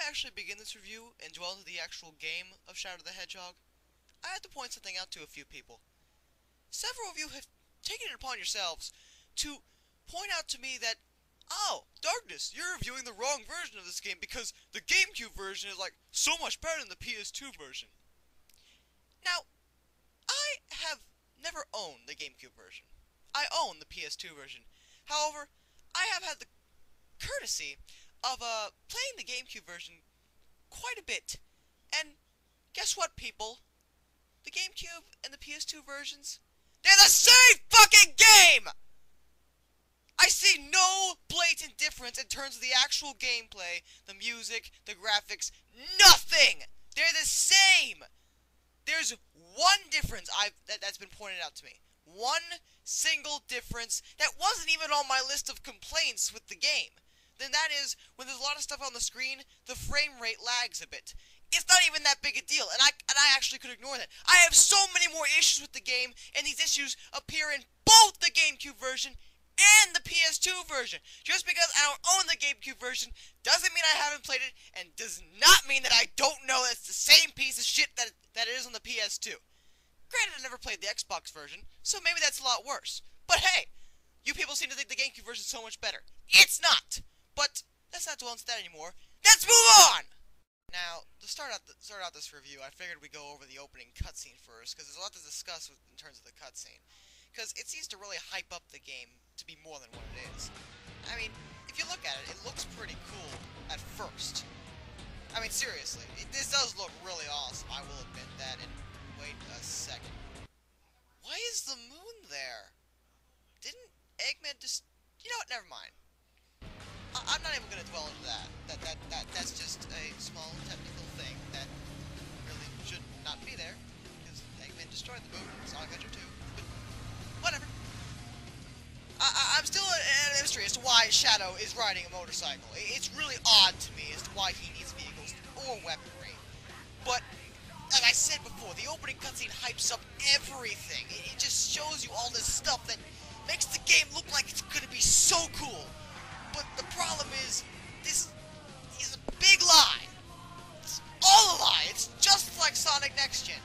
actually begin this review and dwell into the actual game of Shadow the Hedgehog, I have to point something out to a few people. Several of you have taken it upon yourselves to point out to me that, oh, Darkness, you're reviewing the wrong version of this game because the GameCube version is like so much better than the PS2 version. Now, I have never owned the GameCube version. I own the PS2 version. However, I have had the courtesy of playing the GameCube version quite a bit. And guess what, people? The GameCube and the PS2 versions, they're the same fucking game! I see no blatant difference in terms of the actual gameplay, the music, the graphics, nothing! They're the same! There's one difference that's been pointed out to me. One single difference that wasn't even on my list of complaints with the game. Then that is, when there's a lot of stuff on the screen, the frame rate lags a bit. It's not even that big a deal, and I actually could ignore that. I have so many more issues with the game, and these issues appear in both the GameCube version and the PS2 version. Just because I don't own the GameCube version doesn't mean I haven't played it, and does not mean that I don't know that it's the same piece of shit that it is on the PS2. Granted, I never played the Xbox version, so maybe that's a lot worse. But hey, you people seem to think the GameCube version is so much better. It's not! But let's not dwell on that anymore. Let's move on! Now, to start out this review, I figured we'd go over the opening cutscene first, because there's a lot to discuss in terms of the cutscene. Because it seems to really hype up the game to be more than what it is. I mean, if you look at it, it looks pretty cool at first. I mean, seriously, this does look really awesome, I will admit that, and wait a second. Why is the moon there? Didn't Eggman just... You know what, never mind. I'm not even going to dwell into that. That's just a small technical thing that really should not be there, because Eggman destroyed the moon in Sonic Adventure 2. But whatever. I'm still at a mystery as to why Shadow is riding a motorcycle. It's really odd to me as to why he needs vehicles or weaponry. But, as I said before, the opening cutscene hypes up everything. It just shows you all this stuff that makes the game look like it's going to be so cool. But the problem is, this is a big lie. It's all a lie. It's just like Sonic Next Gen.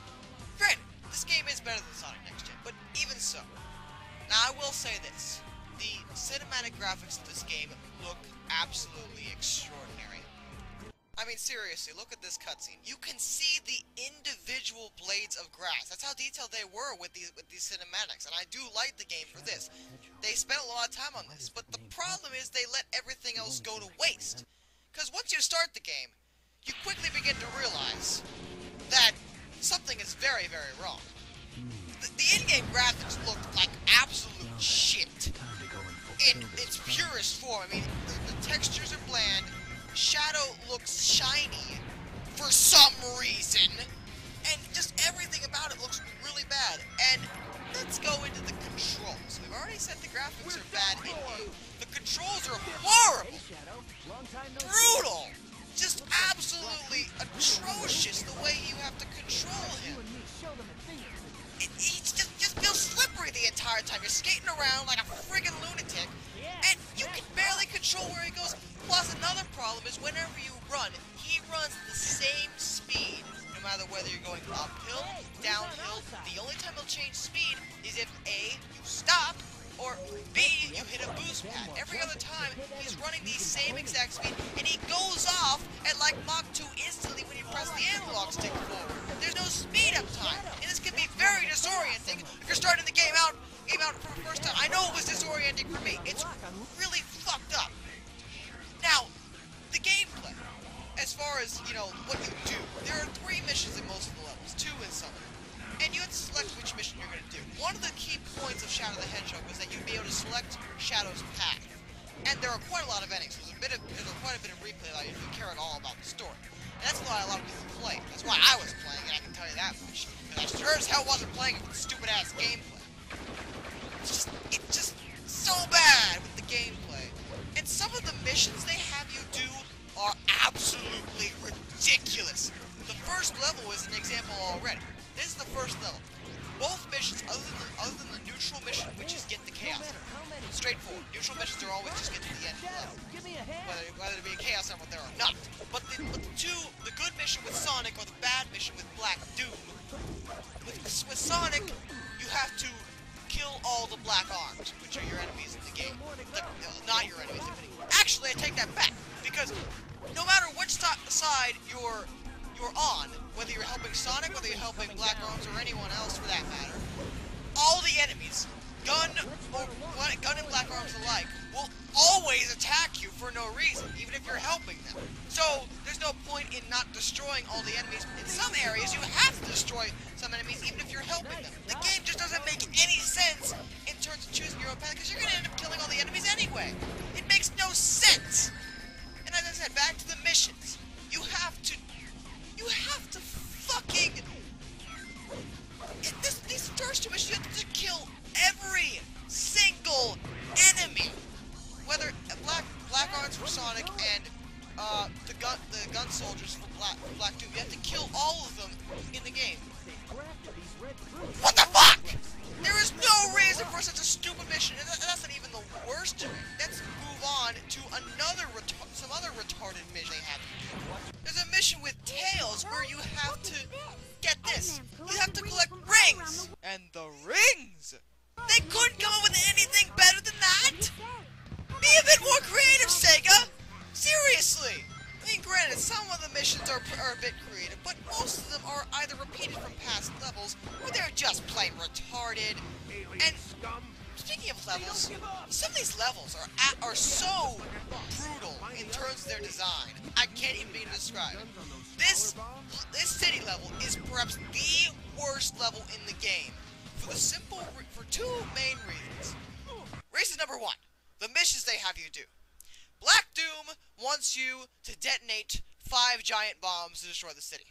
Granted, this game is better than Sonic Next Gen, but even so. Now, I will say this. The cinematic graphics of this game look absolutely extraordinary. I mean, seriously, look at this cutscene. You can see the individual blades of grass. That's how detailed they were with these cinematics, and I do like the game for this. They spent a lot of time on this, but the problem is they let everything else go to waste. Because once you start the game, you quickly begin to realize that something is very, very wrong. The in-game graphics look like absolute shit. In its purest form. I mean, the textures are bland. Shadow looks shiny for some reason, and just everything about it looks really bad. And let's go into the controls. We've already said the graphics are bad in-game. The controls are horrible, brutal, just absolutely atrocious the way you have to control him. He just feels slippery the entire time. You're skating around like a friggin' lunatic, and you can barely control where he goes. Plus, another problem is whenever you run, he runs at the same speed, no matter whether you're going uphill, downhill. The only time he'll change speed is if A, you stop, or B, you hit a boost pad. Every other time, he's running the same exact speed, and he goes off at like Mach 2 instantly when you press the analog stick forward. There's no speed up time, and this can be very disorienting if you're starting the game out for the first time. I know it was disorienting for me. It's really fucked up. Now, the gameplay, as far as, you know, what you do, there are 3 missions in most of the levels, 2 in some of them. And you have to select which mission you're going to do. One of the key points of Shadow the Hedgehog was that you'd be able to select Shadow's path. And there are quite a lot of endings. There's quite a bit of replay value if you care at all about the story. And that's why a lot of people play. That's why I was playing, and I can tell you that much. Because I sure as hell wasn't playing it with stupid-ass gameplay. It's just so bad with the gameplay. And some of the missions they have you do are absolutely ridiculous. The first level is an example already. This is the first level. Both missions, other than the neutral mission, which is get the chaos, straightforward. Neutral missions are always just get to the end of the level. Whether it be a Chaos Emerald there or not. But the good mission with Sonic or the bad mission with Black Doom. With Sonic, you have to kill all the black arms, which are your enemies in the game. Not your enemies. Actually, I take that back, because no matter which side you're on, whether you're helping Sonic, whether you're helping Black Arms, or anyone else for that matter, all the enemies, gun and Black Arms alike, will always attack you for no reason, even if you're helping them. So, there's no point in not destroying all the enemies. In some areas, you have to destroy some enemies, even if you're helping them. The game just doesn't make any sense in terms of choosing your own path, because you're going to end up killing all the enemies anyway. It makes no sense. And as I said, back to the missions. You have to fucking... These first two missions, you have to kill every single enemy. Whether Black Arms for Sonic and the gun soldiers for Black Doom, you have to kill all of them in the game. What the fuck? There is no reason for such a stupid mission, and that's not even the worst of it. Let's move on to some other retarded mission they have to do. There's a mission with Tails where you have to, get this, you have to collect rings! And the rings! They couldn't come up with anything better than that? Be a bit more creative, Sega! Seriously! I mean, granted, some of the missions are a bit creative, but most of them are either repeated from past levels, or they're just plain retarded. And speaking of levels, some of these levels are so brutal in terms of their design. I can't even begin to describe it. This city level is perhaps the worst level in the game for two main reasons. Reason number one: the missions they have you do. Black Doom wants you to detonate 5 giant bombs to destroy the city.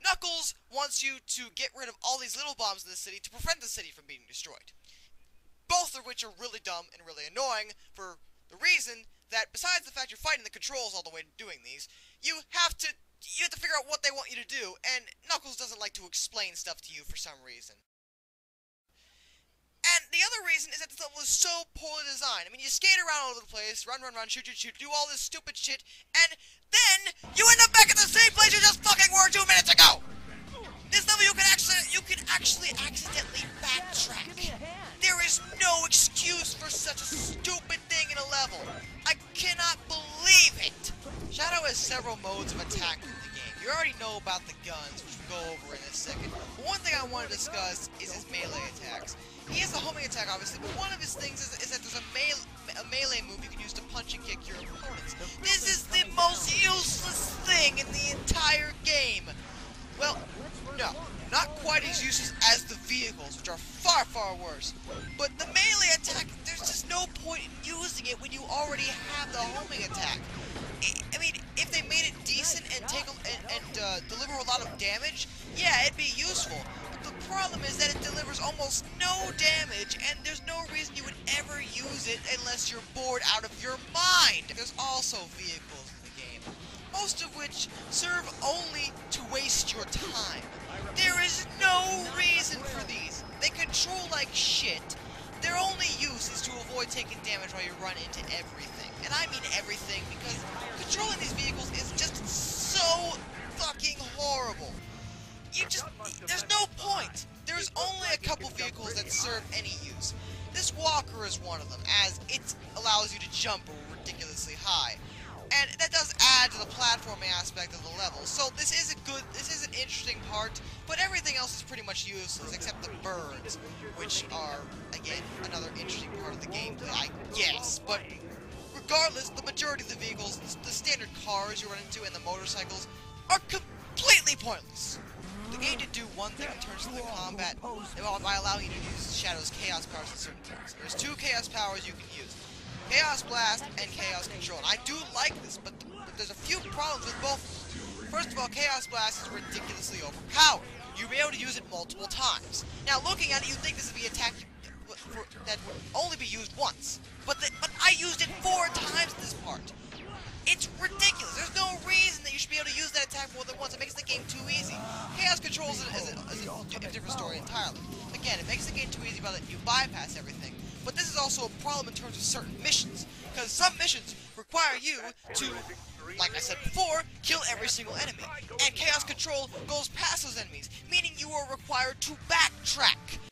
Knuckles wants you to get rid of all these little bombs in the city to prevent the city from being destroyed. Both of which are really dumb and really annoying for the reason that, besides the fact you're fighting the controls all the way to doing these, you have to figure out what they want you to do, and Knuckles doesn't like to explain stuff to you for some reason. And the other reason is that this level is so poorly designed. I mean, you skate around all over the place, run, shoot, do all this stupid shit, and then you end up back at the same place you just fucking were 2 minutes ago! This level you can actually accidentally backtrack. There is no excuse for such a stupid thing in a level. I cannot believe it! Shadow has several modes of attack in the game. You already know about the guns, which we'll go over in a second. But one thing I want to discuss is his melee attacks. He has a homing attack, obviously, but one of his things is that there's a melee move you can use to punch and kick your opponents. This is the most useless thing in the entire game. Well, no, not quite as useless as the vehicles, which are far, far worse. But the melee attack, there's just no point in using it when you already have the homing attack. I mean, if they made it decent and deliver a lot of damage, yeah, it'd be useful. But the problem is that it delivers almost no damage, and there's no reason you would ever use it unless you're bored out of your mind. There's also vehicles in the game, most of which serve only to waste your time. There is no reason for these. They control like shit. Their only use is to avoid taking damage while you run into everything. And I mean everything, because controlling these vehicles is just so fucking horrible. There's no point. There's only a couple vehicles that serve any use. This walker is one of them, as it allows you to jump ridiculously high. And that does add to the platforming aspect of the level. So this is an interesting part, but everything else is pretty much useless, except the birds, which are, again, another interesting part of the gameplay, I guess. But regardless, the majority of the vehicles, the standard cars you run into and the motorcycles, are completely pointless. The game did do one thing in terms of the combat, by allowing you to use Shadow's Chaos powers at certain times. There's 2 Chaos powers you can use: Chaos Blast and Chaos Control. And I do like this, but there's a few problems with both of them. First of all, Chaos Blast is ridiculously overpowered. You'll be able to use it multiple times. Now, looking at it, you'd think this would be a attack that would only be used once. But I used it 4 times in this part. It's ridiculous. There's no reason that you should be able to use that attack more than once. It makes the game too easy. Chaos Control is a different story entirely. Again, it makes the game too easy by letting you bypass everything. But this is also a problem in terms of certain missions. because some missions require you to, like I said before, kill every single enemy. And Chaos Control goes past those enemies, meaning you are required to backtrack.